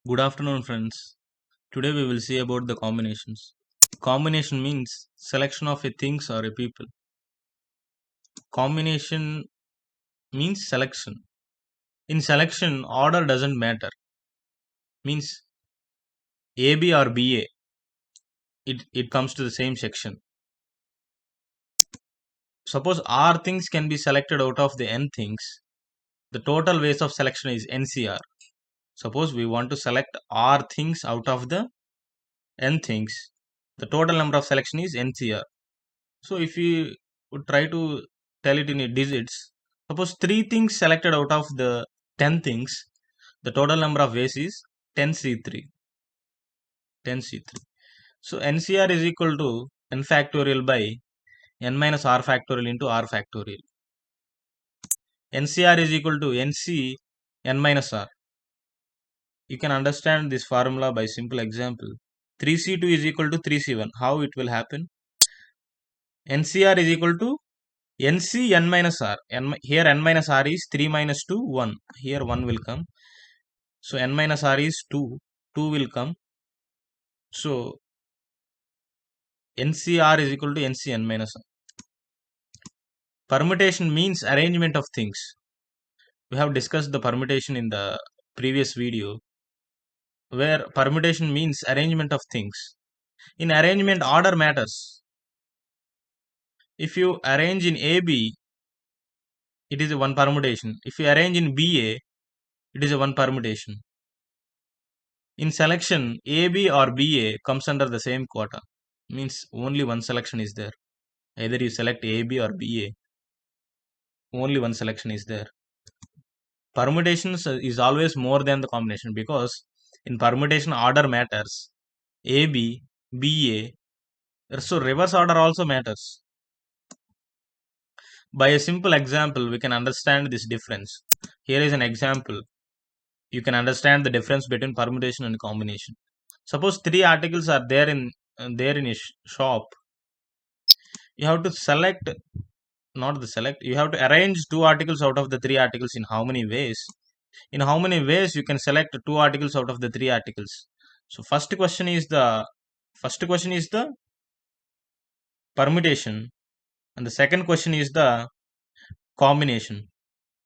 Good afternoon, friends. Today we will see about the combinations. Combination means selection of a things or a people. Combination means selection. In selection, order doesn't matter. Means AB or BA. It comes to the same section. Suppose R things can be selected out of the N things. The total ways of selection is NCR. Suppose we want to select R things out of the N things. The total number of selection is NCR. So if you would try to tell it in a digits, suppose 3 things selected out of the 10 things, the total number of ways is 10C3. 10C3. So NCR is equal to n factorial by n minus r factorial into r factorial. NCR is equal to NC n minus r. You can understand this formula by simple example. 3C2 is equal to 3C1. How it will happen? NCR is equal to NC n minus r. Here n minus r is 3 minus 2, 1. Here 1 will come. So n minus r is 2. 2 will come. So NCR is equal to NC n minus r. Permutation means arrangement of things. We have discussed the permutation in the previous video, where permutation means arrangement of things. In arrangement, order matters. If you arrange in AB, it is a one permutation. If you arrange in BA, it is a one permutation. In selection, AB or BA comes under the same quota. Means only one selection is there. Either you select AB or BA, only one selection is there. Permutations is always more than the combination, because in permutation order matters. AB, BA, so reverse order also matters. By a simple example, we can understand this difference. Here is an example. You can understand the difference between permutation and combination. Suppose 3 articles are there in a shop. You have to select, not the select, you have to arrange 2 articles out of the 3 articles. In how many ways? In how many ways you can select 2 articles out of the 3 articles? So first question is the permutation, and the second question is the combination.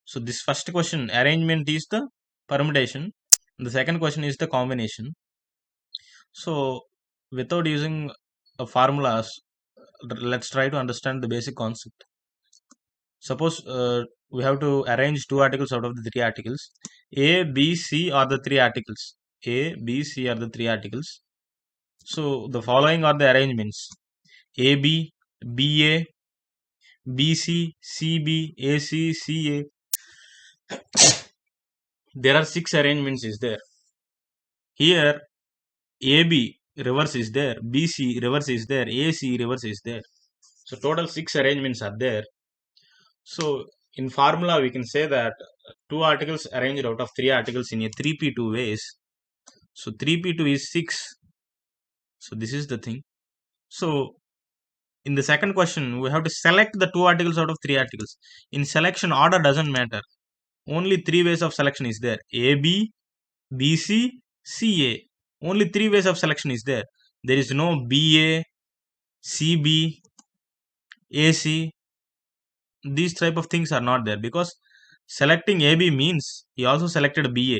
So this first question, arrangement, is the permutation, and the second question is the combination. So without using formulas, let's try to understand the basic concept. Suppose we have to arrange 2 articles out of the 3 articles. A, B, C are the 3 articles. A, B, C are the 3 articles. So the following are the arrangements: A, B, B, A, B, C, C, B, A, C, C, A. There are 6 arrangements is there. Here A, B reverse is there, B, C reverse is there, A, C reverse is there. So total 6 arrangements are there. So in formula we can say that 2 articles arranged out of 3 articles in a 3p2 ways. So 3p2 is 6. So this is the thing. So in the second question, we have to select the 2 articles out of 3 articles. In selection, order doesn't matter. Only 3 ways of selection is there: A, B, B, C, C, A. Only 3 ways of selection is there. There is no B, A, C, B, A, C. These type of things are not there, because selecting AB means he also selected BA.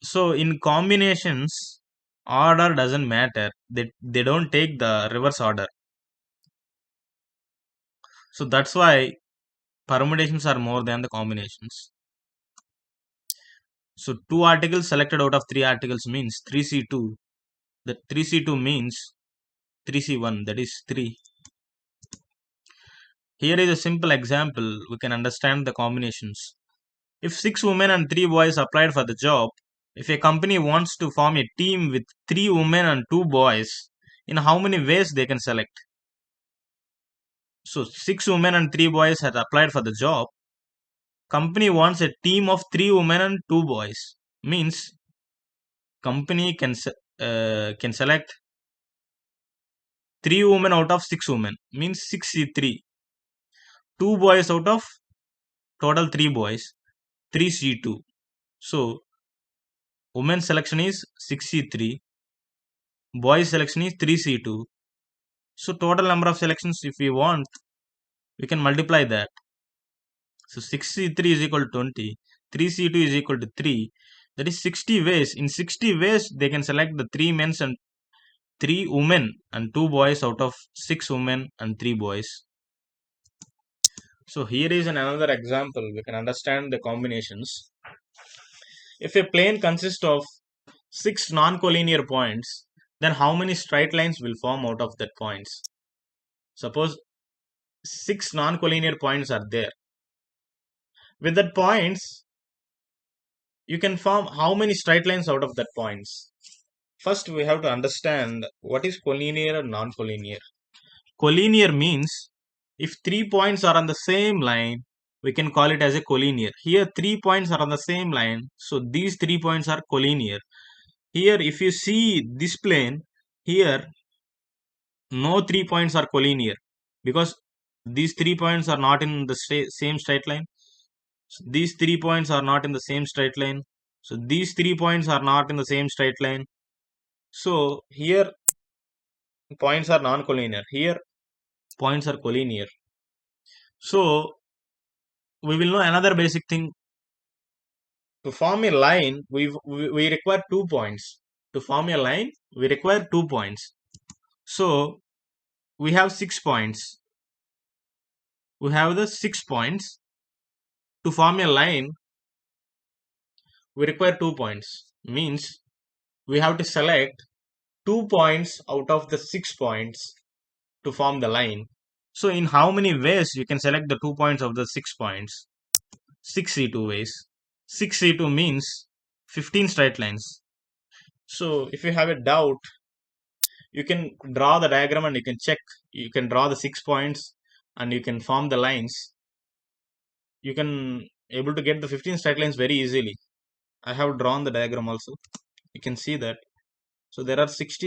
So in combinations, order doesn't matter. They don't take the reverse order. So that's why permutations are more than the combinations. So 2 articles selected out of 3 articles means 3C2. The 3C2 means 3C1, that is 3. Here is a simple example. We can understand the combinations. If 6 women and 3 boys applied for the job, if a company wants to form a team with 3 women and 2 boys, in how many ways they can select? So 6 women and 3 boys had applied for the job. Company wants a team of 3 women and 2 boys. Means company can select 3 women out of 6 women. Means 6C3. 2 boys out of total 3 boys. 3C2. So women's selection is 6C3, boys selection is 3C2. So total number of selections, if we want, we can multiply that. So 6C3 is equal to 20, 3C2 is equal to 3. That is 60 ways. In 60 ways, they can select the 3 men and 3 women and 2 boys out of 6 women and 3 boys. So here is another example. We can understand the combinations. If a plane consists of 6 non-collinear points, then how many straight lines will form out of that points? Suppose 6 non-collinear points are there. With that points, you can form how many straight lines out of that points? First, we have to understand what is collinear and non-collinear. Collinear means if 3 points are on the same line, we can call it as a collinear. Here 3 points are on the same line, so these 3 points are collinear. Here if you see this plane, here no 3 points are collinear because these 3 points are not in the same straight line. So these 3 points are not in the same straight line. So these 3 points are not in the same straight line. So here points are non-collinear. Here points are collinear. So we will know another basic thing. To form a line, we require 2 points. To form a line, we require 2 points. So we have 6 points. We have the 6 points. To form a line, we require 2 points. Means we have to select 2 points out of the 6 points to form the line. So in how many ways you can select the 2 points of the 6 points? 6C2 ways. 6C2 means 15 straight lines. So if you have a doubt, you can draw the diagram and you can check. You can draw the 6 points and you can form the lines. You can able to get the 15 straight lines very easily. I have drawn the diagram also. You can see that. So there are 6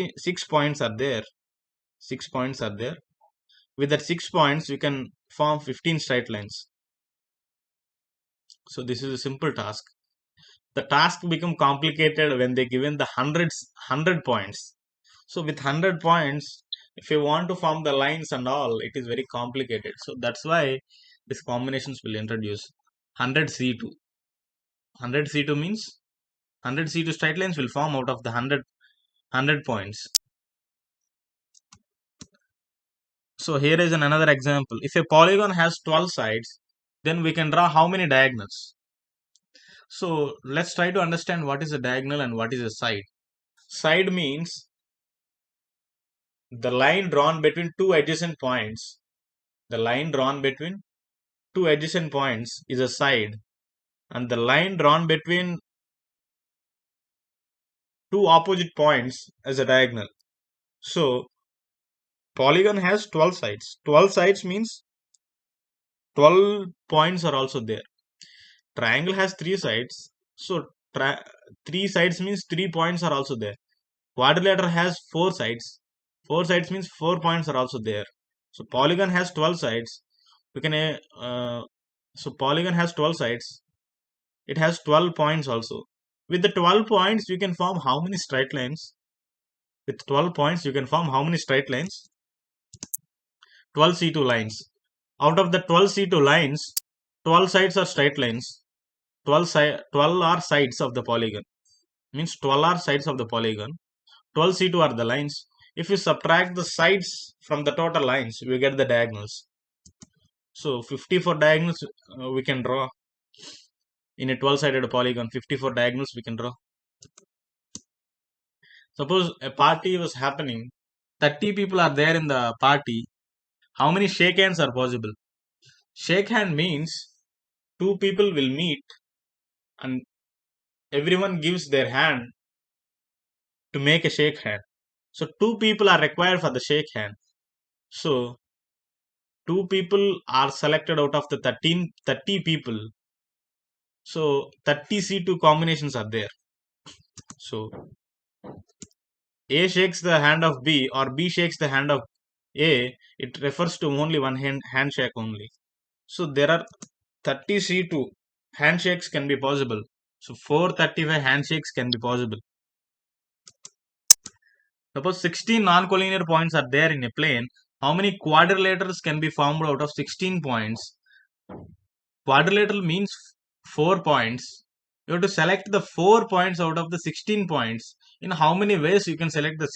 points are there. 6 points are there. With that 6 points, you can form 15 straight lines. So this is a simple task. The task become complicated when they given the 100 points. So with 100 points, if you want to form the lines and all, it is very complicated. So that's why these combinations will introduce 100C2. 100C2 means 100C2 straight lines will form out of the 100 points. So here is another example. If a polygon has 12 sides, then we can draw how many diagonals? So let's try to understand what is a diagonal and what is a side. Side means the line drawn between two adjacent points. The line drawn between two adjacent points is a side, and the line drawn between two opposite points is a diagonal. So polygon has 12 sides. 12 sides means 12 points are also there. Triangle has 3 sides. So 3 sides means 3 points are also there. Quadrilateral has 4 sides. 4 sides means 4 points are also there. So polygon has 12 sides. We can so polygon has 12 sides. It has 12 points also. With the 12 points, you can form how many straight lines? With 12 points, you can form how many straight lines? 12C2 lines. Out of the 12C2 lines, 12 sides are straight lines. 12 are sides of the polygon. Means 12 are sides of the polygon. 12C2 are the lines. If you subtract the sides from the total lines, we get the diagonals. So 54 diagonals we can draw. In a 12-sided polygon, 54 diagonals we can draw. Suppose a party was happening, 30 people are there in the party. How many shake hands are possible? Shake hand means two people will meet and everyone gives their hand to make a shake hand. So two people are required for the shake hand. So two people are selected out of the 30 people. So 30C2 combinations are there. So A shakes the hand of B or B shakes the hand of A, it refers to only one handshake only. So there are 30C2 handshakes can be possible. So 435 handshakes can be possible. Suppose 16 non-collinear points are there in a plane. How many quadrilaterals can be formed out of 16 points? Quadrilateral means 4 points. You have to select the 4 points out of the 16 points. In how many ways you can select the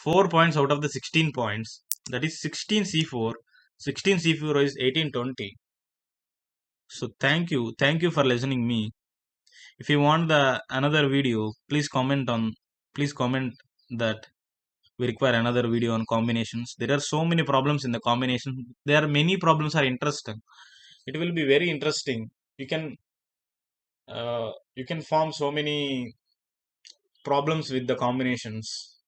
4 points out of the 16 points? That is 16C4. 16C4 is 1820. So thank you for listening me. If you want the another video, please comment that we require another video on combinations. There are so many problems in the combination. There are many problems are interesting. It will be very interesting. You can form so many problems with the combinations.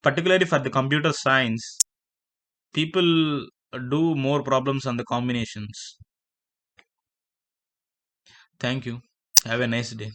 Particularly for the computer science, people do more problems on the combinations. Thank you. Have a nice day.